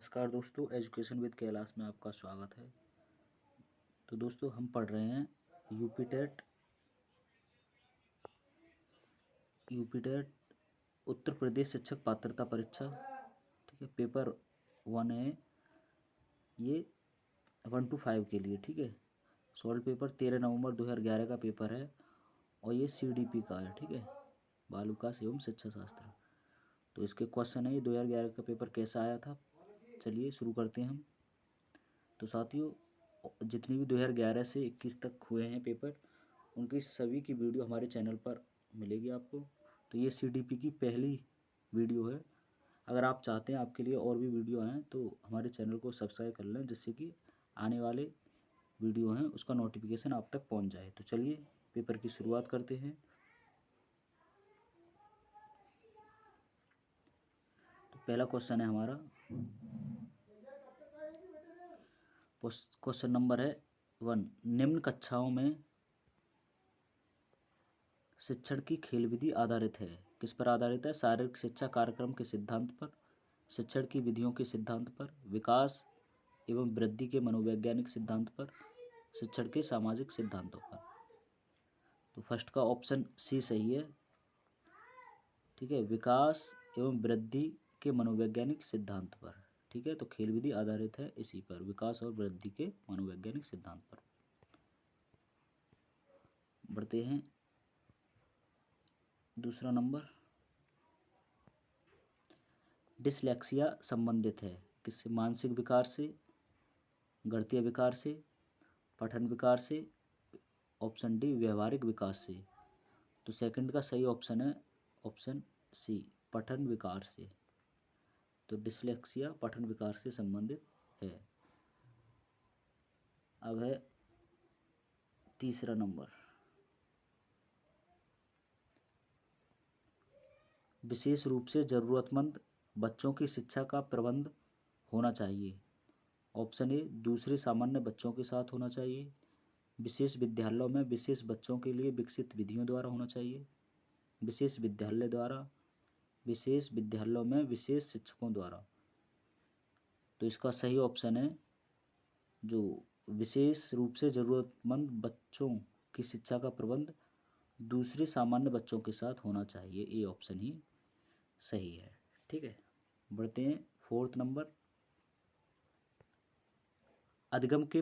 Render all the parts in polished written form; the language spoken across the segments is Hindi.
नमस्कार दोस्तों, एजुकेशन विद कैलाश में आपका स्वागत है। तो दोस्तों हम पढ़ रहे हैं यूपीटेट उत्तर प्रदेश शिक्षक पात्रता परीक्षा। ठीक है, पेपर 1 है ये 1 to 5 के लिए। ठीक है, सॉल्व पेपर 13 नवंबर 2011 का पेपर है और ये CDP का है। ठीक है, बाल विकास एवं शिक्षा शास्त्र। तो इसके क्वेश्चन है ये 2011 का पेपर कैसा आया था। चलिए शुरू करते हैं हम। तो साथियों, जितनी भी 2011 से 21 तक हुए हैं पेपर, उनकी सभी की वीडियो हमारे चैनल पर मिलेगी आपको। तो ये CDP की पहली वीडियो है। अगर आप चाहते हैं आपके लिए और भी वीडियो हैं तो हमारे चैनल को सब्सक्राइब कर लें, जिससे कि आने वाले वीडियो हैं उसका नोटिफिकेशन आप तक पहुंच जाए। तो चलिए पेपर की शुरुआत करते हैं। तो पहला क्वेश्चन है हमारा, क्वेश्चन नंबर है 1। निम्न कक्षाओं में शिक्षण की खेल विधि आधारित है। किस पर आधारित है? शारीरिक शिक्षा कार्यक्रम के सिद्धांत पर, शिक्षण की विधियों के सिद्धांत पर, विकास एवं वृद्धि के मनोवैज्ञानिक सिद्धांत पर, शिक्षण के सामाजिक सिद्धांतों पर। तो फर्स्ट का ऑप्शन सी सही है। ठीक है, विकास एवं वृद्धि के मनोवैज्ञानिक सिद्धांत पर। ठीक है, तो खेल विधि आधारित है इसी पर, विकास और वृद्धि के मनोवैज्ञानिक सिद्धांत पर। बढ़ते हैं दूसरा नंबर। डिसलेक्सिया संबंधित है किससे? मानसिक विकार से, गणितीय विकार से, पठन विकार से, ऑप्शन डी व्यवहारिक विकास से। तो सेकंड का सही ऑप्शन है ऑप्शन सी, पठन विकार से। तो डिसलेक्सिया पठन विकार से संबंधित है। अब है तीसरा नंबर। विशेष रूप से जरूरतमंद बच्चों की शिक्षा का प्रबंध होना चाहिए। ऑप्शन ए, दूसरे सामान्य बच्चों के साथ होना चाहिए। विशेष विद्यालयों में विशेष बच्चों के लिए विकसित विधियों द्वारा होना चाहिए। विशेष विद्यालय द्वारा, विशेष विद्यालयों में विशेष शिक्षकों द्वारा। तो इसका सही ऑप्शन है जो विशेष रूप से ज़रूरतमंद बच्चों की शिक्षा का प्रबंध दूसरे सामान्य बच्चों के साथ होना चाहिए। ये ऑप्शन ही सही है। ठीक है, बढ़ते हैं फोर्थ नंबर। अधिगम के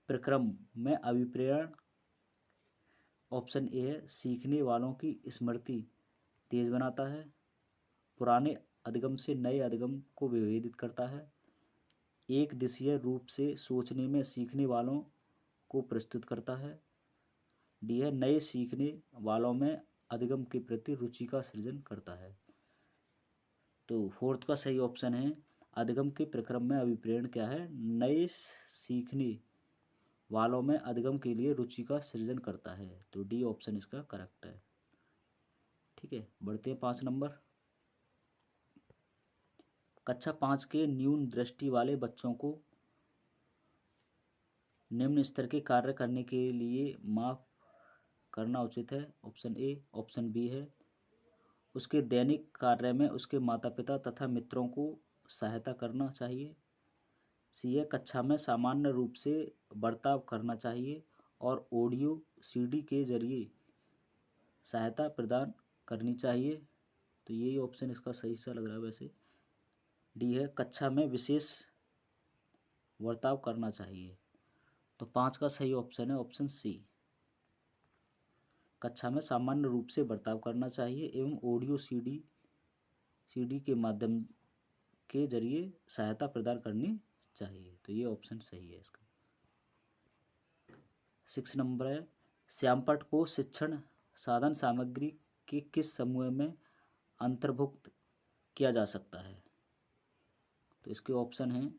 प्रक्रम में अभिप्रेरण। ऑप्शन ए है, सीखने वालों की स्मृति तेज बनाता है, पुराने अधिगम से नए अधिगम को विभेदित करता है, एक दिशीय रूप से सोचने में सीखने वालों को प्रस्तुत करता है, डी है, नए सीखने वालों में अधिगम के प्रति रुचि का सृजन करता है। तो फोर्थ का सही ऑप्शन है, अधिगम के प्रक्रम में अभिप्रेरण क्या है? नए सीखने वालों में अधिगम के लिए रुचि का सृजन करता है। तो डी ऑप्शन इसका करेक्ट है। ठीक है, बढ़ते हैं 5 नंबर। कक्षा 5 के न्यून दृष्टि वाले बच्चों को निम्न स्तर के कार्य करने के लिए माफ करना उचित है। ऑप्शन ए, ऑप्शन बी है, उसके दैनिक कार्य में उसके माता पिता तथा मित्रों को सहायता करना चाहिए। सी है, कक्षा में सामान्य रूप से बर्ताव करना चाहिए और ऑडियो CD के जरिए सहायता प्रदान करनी चाहिए। तो यही ऑप्शन इसका सही सा लग रहा है वैसे। डी है, कक्षा में विशेष बर्ताव करना चाहिए। तो 5 का सही ऑप्शन है ऑप्शन सी, कक्षा में सामान्य रूप से बर्ताव करना चाहिए एवं ऑडियो CD के माध्यम के जरिए सहायता प्रदान करनी चाहिए। तो ये ऑप्शन सही है इसका। 6 नंबर है, श्यामपट्ट को शिक्षण साधन सामग्री के किस समूह में अंतर्भुक्त किया जा सकता है? तो इसके ऑप्शन हैं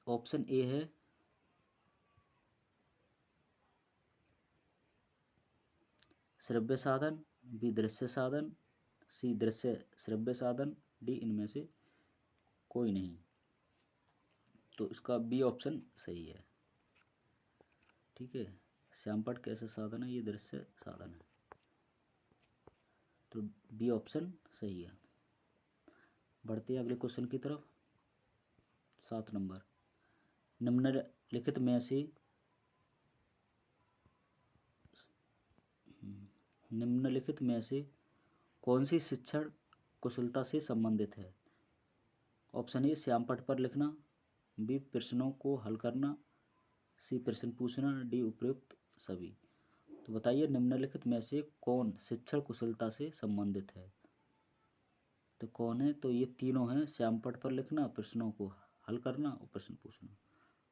ऑप्शन ए है, श्रव्य साधन, बी दृश्य साधन, सी दृश्य श्रव्य साधन, डी इनमें से कोई नहीं। तो इसका बी ऑप्शन सही है। ठीक है, श्यामपट्ट कैसा साधन है? ये दृश्य साधन है। तो बी ऑप्शन सही है। बढ़ते हैं अगले क्वेश्चन की तरफ। 7 नंबर, निम्नलिखित में से निम्नलिखित में से कौन सी शिक्षण कुशलता से संबंधित है? ऑप्शन ए श्याम पट पर लिखना, बी प्रश्नों को हल करना, सी प्रश्न पूछना, डी उपयुक्त सभी। तो बताइए निम्नलिखित में से कौन शिक्षण कुशलता से संबंधित है? तो कौन है? तो ये तीनों हैं, श्याम पट पर लिखना, प्रश्नों को हल करना और प्रश्न पूछना।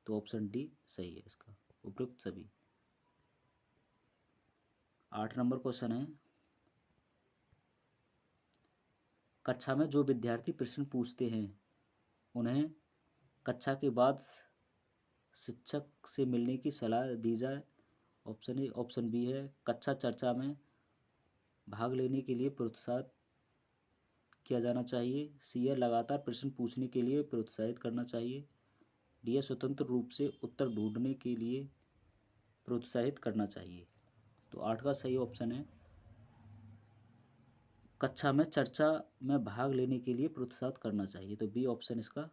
तो ऑप्शन डी सही है इसका, उपयुक्त सभी। 8 नंबर क्वेश्चन है, कक्षा में जो विद्यार्थी प्रश्न पूछते हैं उन्हें कक्षा के बाद शिक्षक से मिलने की सलाह दी जाए। ऑप्शन ए ऑप्शन बी है कक्षा चर्चा में भाग लेने के लिए प्रोत्साहित किया जाना चाहिए, सी है लगातार प्रश्न पूछने के लिए प्रोत्साहित करना चाहिए, डी है स्वतंत्र रूप से उत्तर ढूंढने के लिए प्रोत्साहित करना चाहिए। तो 8 का सही ऑप्शन है कक्षा में चर्चा में भाग लेने के लिए प्रोत्साहित करना चाहिए। तो बी ऑप्शन इसका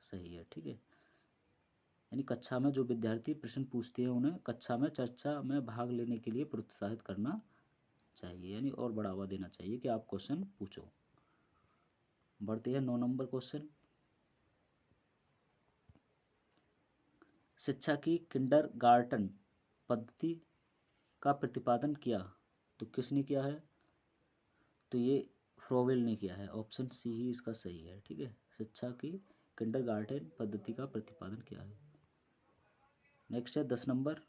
सही है। ठीक है, यानी कक्षा में जो विद्यार्थी प्रश्न पूछते हैं उन्हें कक्षा में चर्चा में भाग लेने के लिए प्रोत्साहित करना चाहिए, यानी और बढ़ावा देना चाहिए कि आप क्वेश्चन पूछो। बढ़ते हैं 9 नंबर क्वेश्चन, शिक्षा की किंडरगार्टन पद्धति का प्रतिपादन किया। तो किसने किया है? तो ये फ्रोवेल ने किया है, ऑप्शन सी ही इसका सही है। ठीक है, शिक्षा की किंडरगार्टन पद्धति का प्रतिपादन किया है। नेक्स्ट है 10 नंबर,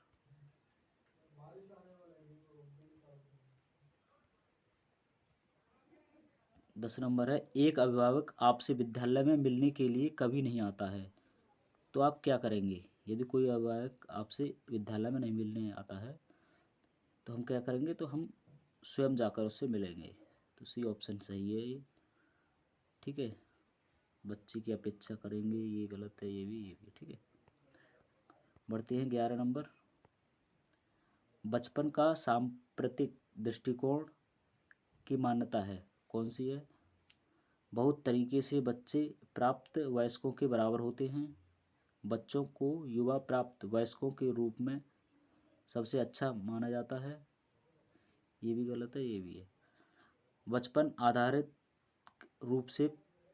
है एक अभिभावक आपसे विद्यालय में मिलने के लिए कभी नहीं आता है, तो आप क्या करेंगे? यदि कोई अभिभावक आपसे विद्यालय में नहीं मिलने आता है तो हम क्या करेंगे? तो हम स्वयं जाकर उससे मिलेंगे। तो सी ऑप्शन सही है ये। ठीक है, बच्चे की अपेक्षा करेंगे, ये गलत है, ये भी। ठीक है, बढ़ते हैं 11 नंबर, बचपन का सांप्रतिक दृष्टिकोण की मान्यता है, कौन सी है? बहुत तरीके से बच्चे प्राप्त वयस्कों के बराबर होते हैं, बच्चों को युवा प्राप्त वयस्कों के रूप में सबसे अच्छा माना जाता है, ये भी गलत है, ये भी है। बचपन आधारित रूप से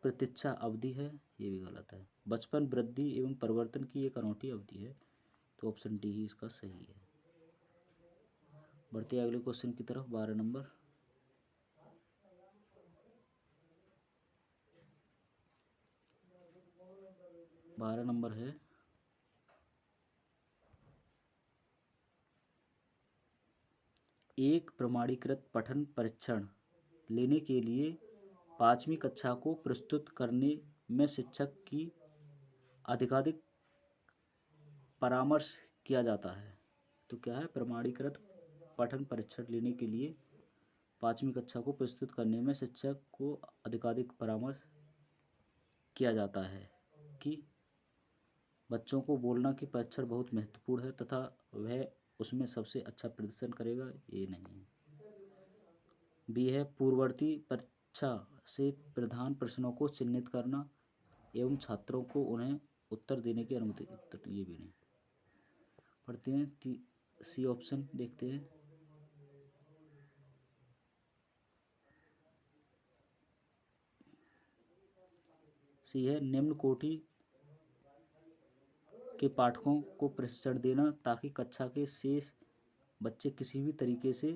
प्रतीक्षा अवधि है, ये भी गलत है। बचपन वृद्धि एवं परिवर्तन की एक अनूठी अवधि है। तो ऑप्शन डी ही इसका सही है। बढ़ते हैं अगले क्वेश्चन की तरफ। 12 नंबर, है एक प्रमाणीकृत पठन परीक्षण लेने के लिए 5वीं कक्षा को प्रस्तुत करने में शिक्षक की अधिकाधिक परामर्श किया जाता है। तो क्या है? प्रमाणीकृत पठन परीक्षण लेने के लिए 5वीं कक्षा को प्रस्तुत करने में शिक्षक को अधिकाधिक परामर्श किया जाता है कि बच्चों को बोलना कि परीक्षण बहुत महत्वपूर्ण है तथा वह उसमें सबसे अच्छा प्रदर्शन करेगा, ये नहीं है। बी है पूर्ववर्ती परीक्षा से प्रधान प्रश्नों को चिन्हित करना एवं छात्रों को उन्हें उत्तर देने की अनुमति, ये भी नहीं। पढ़ते हैं सी ऑप्शन, देखते हैं। सी है निम्न कोटि के पाठकों को प्रशिक्षण देना ताकि कक्षा के शेष बच्चे किसी भी तरीके से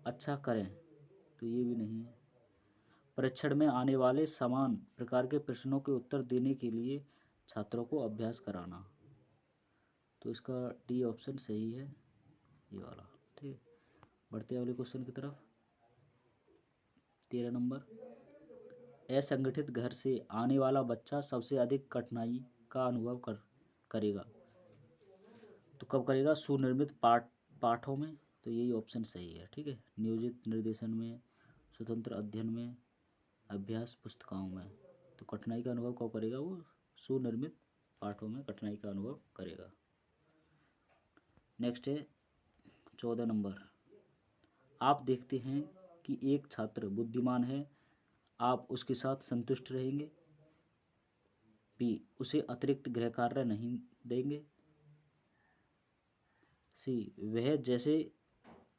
अच्छा करें, तो ये भी नहीं है। परीक्षण में आने वाले समान प्रकार के प्रश्नों के उत्तर देने के लिए छात्रों को अभ्यास कराना, तो इसका डी ऑप्शन सही है, ये वाला। ठीक, बढ़ते अगले क्वेश्चन की तरफ। 13 नंबर, असंगठित घर से आने वाला बच्चा सबसे अधिक कठिनाई का अनुभव करेगा, तो कब करेगा? सुनिर्मित पाठों में, तो यही ऑप्शन सही है। ठीक है, नियोजित निर्देशन में, स्वतंत्र अध्ययन में, अभ्यास पुस्तिकाओं में। तो कठिनाई का अनुभव कब करेगा? वो सुनिर्मित पाठों में कठिनाई का अनुभव करेगा। नेक्स्ट है 14 नंबर, आप देखते हैं कि एक छात्र बुद्धिमान है, आप उसके साथ संतुष्ट रहेंगे? बी, उसे अतिरिक्त गृह कार्य नहीं देंगे? सी, वह जैसे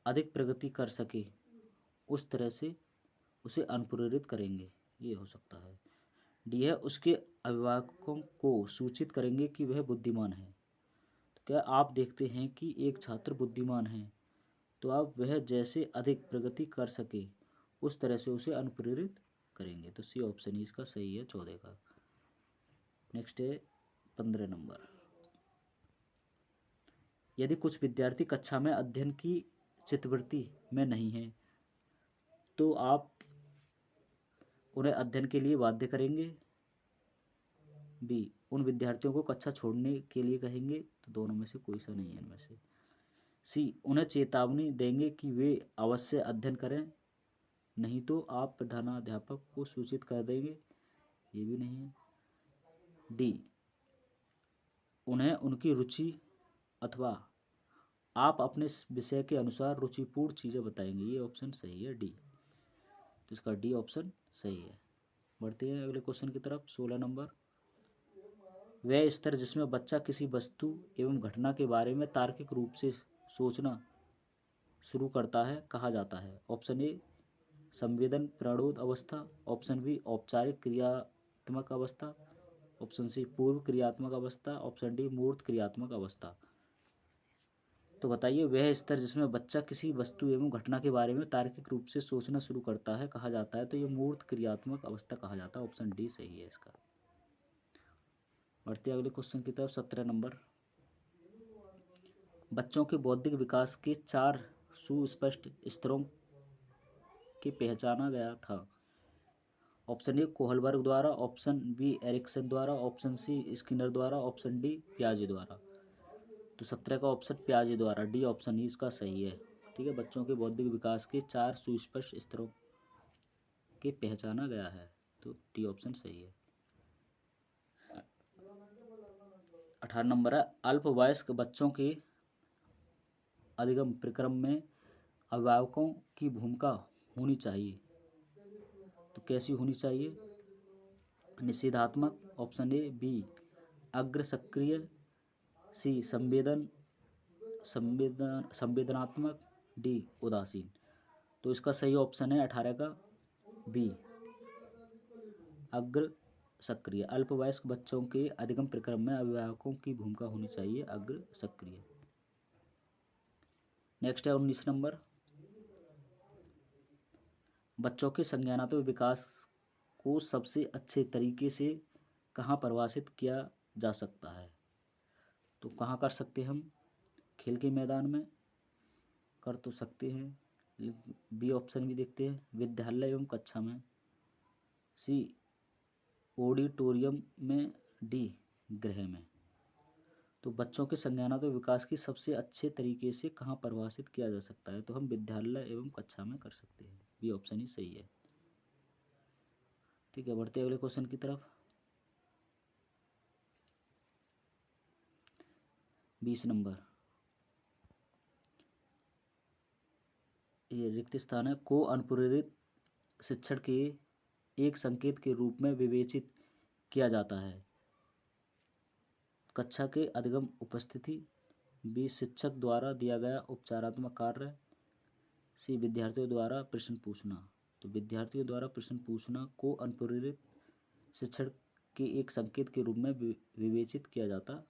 अधिक प्रगति कर सके उस तरह से उसे अनुप्रेरित करेंगे? ये हो सकता है। डी है, उसके अभिभावकों को सूचित करेंगे कि वह बुद्धिमान है। तो क्या आप देखते हैं कि एक छात्र बुद्धिमान है, तो आप वह जैसे अधिक प्रगति कर सके उस तरह से उसे अनुप्रेरित करेंगे। तो सी ऑप्शन ही इसका सही है 14 का। नेक्स्ट है 15 नंबर। यदि कुछ विद्यार्थी कक्षा में अध्ययन की चित्तवृत्ति में नहीं है तो आप उन्हें अध्ययन के लिए बाध्य करेंगे? बी, उन विद्यार्थियों को कक्षा छोड़ने के लिए कहेंगे? तो दोनों में से कोई सा नहीं है इनमें से। सी, उन्हें चेतावनी देंगे कि वे अवश्य अध्ययन करें, नहीं तो आप प्रधानाध्यापक को सूचित कर देंगे? ये भी नहीं है। डी, उन्हें उनकी रुचि अथवा आप अपने विषय के अनुसार रुचिपूर्ण चीज़ें बताएंगे? ये ऑप्शन सही है डी। तो इसका डी ऑप्शन सही है। बढ़ते हैं अगले क्वेश्चन की तरफ। 16 नंबर। वह स्तर जिसमें बच्चा किसी वस्तु एवं घटना के बारे में तार्किक रूप से सोचना शुरू करता है कहा जाता है? ऑप्शन ए संवेदन प्रणोद अवस्था, ऑप्शन बी औपचारिक क्रियात्मक अवस्था, ऑप्शन सी पूर्व क्रियात्मक अवस्था, ऑप्शन डी मूर्त क्रियात्मक अवस्था। तो बताइए, वह स्तर जिसमें बच्चा किसी वस्तु एवं घटना के बारे में तार्किक रूप से सोचना शुरू करता है कहा जाता है? तो ये मूर्त क्रियात्मक अवस्था कहा जाता है। ऑप्शन डी सही है इसका। बढ़ते अगले क्वेश्चन की तरफ। 17 नंबर। बच्चों के बौद्धिक विकास के 4 सुस्पष्ट स्तरों की पहचाना गया था? ऑप्शन ए कोहलबर्ग द्वारा, ऑप्शन बी एरिक्सन द्वारा, ऑप्शन सी स्किनर द्वारा, ऑप्शन डी पियाजे द्वारा। तो 17 का ऑप्शन पियाजे द्वारा, डी ऑप्शन ही इसका सही है। ठीक है, बच्चों के बौद्धिक विकास के 4 सुस्पष्ट स्तरों के पहचाना गया है, तो डी ऑप्शन सही है। 18 नंबर है। अल्पवयस्क बच्चों के अधिगम प्रक्रम में अभिभावकों की भूमिका होनी चाहिए, तो कैसी होनी चाहिए? निषेधात्मक, ऑप्शन ए बी अग्र सक्रिय, सी संवेदनात्मक, डी उदासीन। तो इसका सही ऑप्शन है 18 का बी अग्र सक्रिय। अल्पवयस्क बच्चों के अधिगम प्रक्रम में अभिभावकों की भूमिका होनी चाहिए अग्र सक्रिय। नेक्स्ट है 19 नंबर। बच्चों के संज्ञानात्मक विकास को सबसे अच्छे तरीके से कहाँ परिभाषित किया जा सकता है? तो कहाँ कर सकते हैं हम? खेल के मैदान में कर तो सकते हैं, बी ऑप्शन भी देखते हैं, विद्यालय एवं कक्षा में, सी ऑडिटोरियम में, डी गृह में। तो बच्चों के संज्ञानात्मक विकास की सबसे अच्छे तरीके से कहाँ परिभाषित किया जा सकता है? तो हम विद्यालय एवं कक्षा में कर सकते हैं, बी ऑप्शन ही सही है। ठीक है, बढ़ते अगले क्वेश्चन की तरफ। 20 नंबर। ये रिक्त स्थान है। को अनुप्रेरित शिक्षण के एक संकेत के रूप में विवेचित किया जाता है? कक्षा के अधिगम उपस्थिति, बी शिक्षक द्वारा दिया गया उपचारात्मक कार्य, सी विद्यार्थियों द्वारा प्रश्न पूछना। तो विद्यार्थियों द्वारा प्रश्न पूछना को अनुप्रेरित शिक्षण के एक संकेत के रूप में विवेचित किया जाता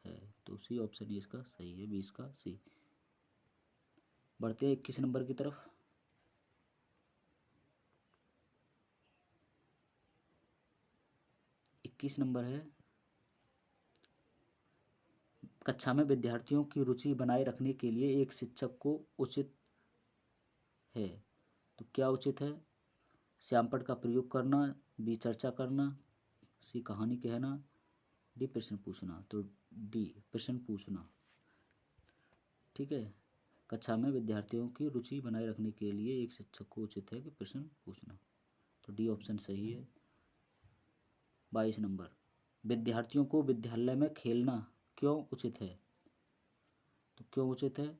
है, तो सी ऑप्शन ही इसका सही है, 20 का सी। बढ़ते हैं 21 नंबर की तरफ। इक्कीस नंबर है। कक्षा में विद्यार्थियों की रुचि बनाए रखने के लिए एक शिक्षक को उचित है, तो क्या उचित है? श्यामपट्ट का प्रयोग करना, बी चर्चा करना, सी कहानी कहना, डी प्रश्न पूछना। तो डी प्रश्न पूछना। ठीक है, कक्षा में विद्यार्थियों की रुचि बनाए रखने के लिए एक शिक्षक को उचित है कि प्रश्न पूछना, तो डी ऑप्शन सही है। 22 नंबर। विद्यार्थियों को विद्यालय में खेलना क्यों उचित है? तो क्यों उचित है?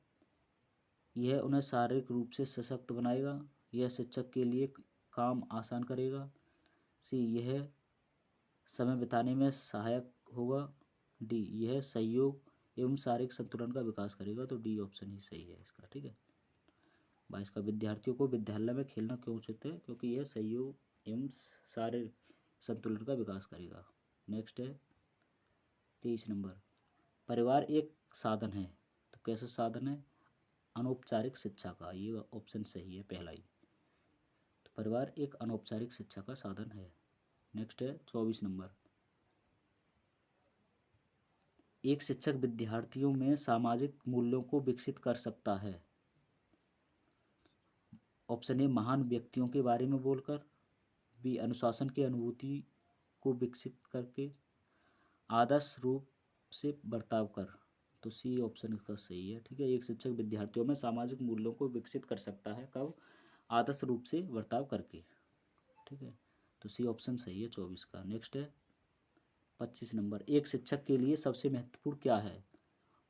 यह उन्हें शारीरिक रूप से सशक्त बनाएगा, यह शिक्षक के लिए काम आसान करेगा। सी, यह समय बिताने में सहायक होगा। डी, यह सहयोग एवं शारीरिक संतुलन का विकास करेगा। तो डी ऑप्शन ही सही है इसका। ठीक है, 22 का विद्यार्थियों को विद्यालय में खेलना क्यों उचित है? क्योंकि यह सहयोग एवं शारीरिक संतुलन का विकास करेगा। नेक्स्ट है 23 नंबर, परिवार एक साधन है। तो कैसे साधन है? अनौपचारिक शिक्षा का। ये ऑप्शन सही है पहला ही। तो परिवार एक अनौपचारिक शिक्षा का साधन है। नेक्स्ट है 24 नंबर, एक शिक्षक विद्यार्थियों में सामाजिक मूल्यों को विकसित कर सकता है। ऑप्शन ए, महान व्यक्तियों के बारे में बोलकर। बी, अनुशासन की अनुभूति को विकसित करके। आदर्श रूप से बर्ताव कर। तो सी ऑप्शन इसका सही है। ठीक है, एक शिक्षक विद्यार्थियों में सामाजिक मूल्यों को विकसित कर सकता है। कब? आदर्श रूप से बर्ताव करके। ठीक है, तो सी ऑप्शन सही है 24 का। नेक्स्ट है 25 नंबर, एक शिक्षक के लिए सबसे महत्वपूर्ण क्या है?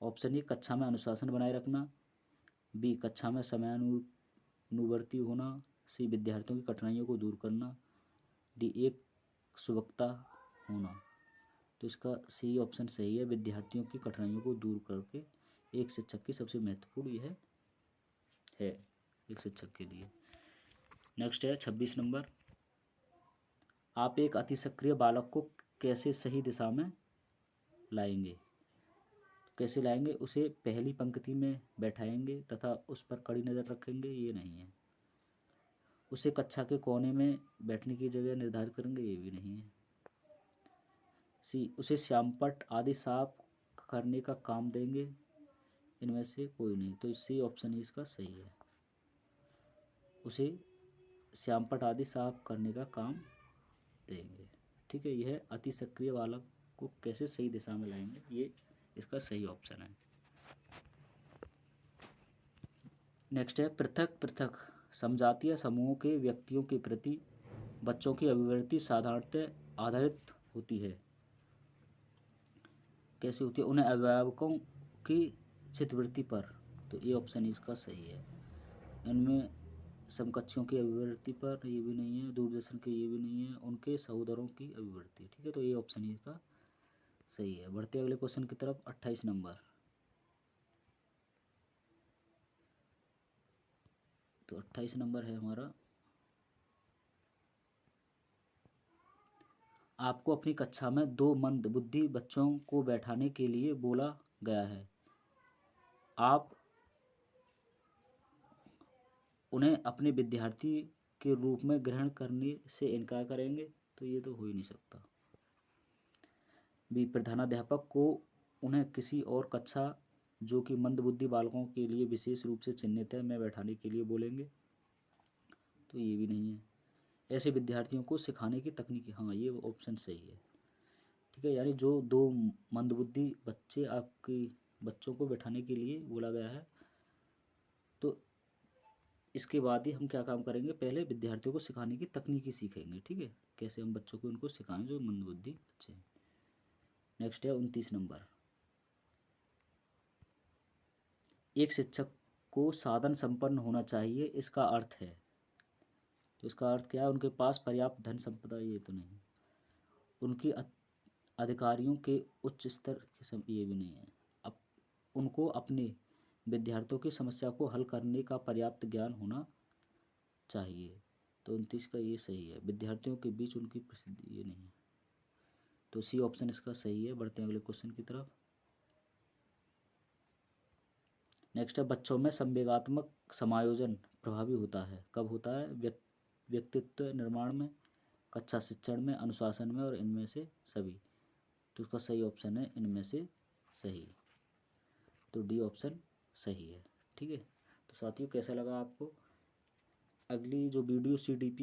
ऑप्शन ए, कक्षा में अनुशासन बनाए रखना। बी, कक्षा में समयानुवर्ती होना। सी, विद्यार्थियों की कठिनाइयों को दूर करना। डी, एक सुवक्ता होना। तो इसका सी ऑप्शन सही है, विद्यार्थियों की कठिनाइयों को दूर करके एक शिक्षक की सबसे महत्वपूर्ण यह है एक शिक्षक के लिए। नेक्स्ट है 26 नंबर, आप एक अति सक्रिय बालक को कैसे सही दिशा में लाएंगे? कैसे लाएंगे? उसे पहली पंक्ति में बैठाएंगे तथा उस पर कड़ी नज़र रखेंगे, ये नहीं है। उसे कक्षा के कोने में बैठने की जगह निर्धारित करेंगे, ये भी नहीं है। सी, उसे श्यामपट्ट आदि साफ करने का काम देंगे, इनमें से कोई नहीं। तो सी ऑप्शन ही इसका सही है, उसे श्यामपट्ट आदि साफ करने का काम देंगे। ठीक है, यह अति सक्रिय बालक को कैसे सही दिशा में लाएंगे, ये इसका सही ऑप्शन है। नेक्स्ट है पृथक पृथक समजातीय समूहों के व्यक्तियों के प्रति बच्चों की अभिवृत्ति साधारणतः आधारित होती है। कैसे होती है? उन्हें अभिभावकों की चित्तवृत्ति पर। तो ये ऑप्शन इसका सही है। इनमें समकक्षों की अभिवृत्ति पर, ये भी नहीं है। दूरदर्शन के, ये भी नहीं है। उनके सहोदरों की अभिवृत्ति। ठीक है, तो ये ऑप्शन इसका सही है। बढ़ते अगले क्वेश्चन की तरफ। 28 नंबर, तो 28 नंबर है हमारा, आपको अपनी कक्षा में 2 मंदबुद्धि बच्चों को बैठाने के लिए बोला गया है। आप उन्हें अपने विद्यार्थी के रूप में ग्रहण करने से इनकार करेंगे? तो ये तो हो ही नहीं सकता। बी, प्रधानाध्यापक को उन्हें किसी और कक्षा जो कि मंदबुद्धि बालकों के लिए विशेष रूप से चिन्हित है में बैठाने के लिए बोलेंगे? तो ये भी नहीं है। ऐसे विद्यार्थियों को सिखाने की तकनीक, हाँ ये ऑप्शन सही है। ठीक है, यानी जो 2 मंदबुद्धि बच्चे आपके बच्चों को बैठाने के लिए बोला गया है, तो इसके बाद ही हम क्या काम करेंगे? पहले विद्यार्थियों को सिखाने की तकनीकी सीखेंगे। ठीक है, कैसे हम बच्चों को उनको सिखाएं जो मंदबुद्धि बच्चे हैं। नेक्स्ट है 29 नंबर, एक शिक्षक को साधन संपन्न होना चाहिए, इसका अर्थ है। तो इसका अर्थ क्या है? उनके पास पर्याप्त धन संपदा, ये तो नहीं। उनकी अधिकारियों के उच्च स्तर के ये भी नहीं है। अब उनको अपने विद्यार्थियों की समस्या को हल करने का पर्याप्त ज्ञान होना चाहिए। तो 29 का ये सही है। विद्यार्थियों के बीच उनकी प्रसिद्धि, ये नहीं है। तो सी ऑप्शन इसका सही है। बढ़ते हैं अगले क्वेश्चन की तरफ। नेक्स्ट है, बच्चों में संवेगात्मक समायोजन प्रभावी होता है। कब होता है? व्यक्तित्व निर्माण में, कक्षा शिक्षण में, अनुशासन में, और इनमें से सभी। तो इसका सही ऑप्शन है इनमें से सही। तो डी ऑप्शन सही है। ठीक है, तो साथियों कैसा लगा आपको? अगली जो वीडियो CDP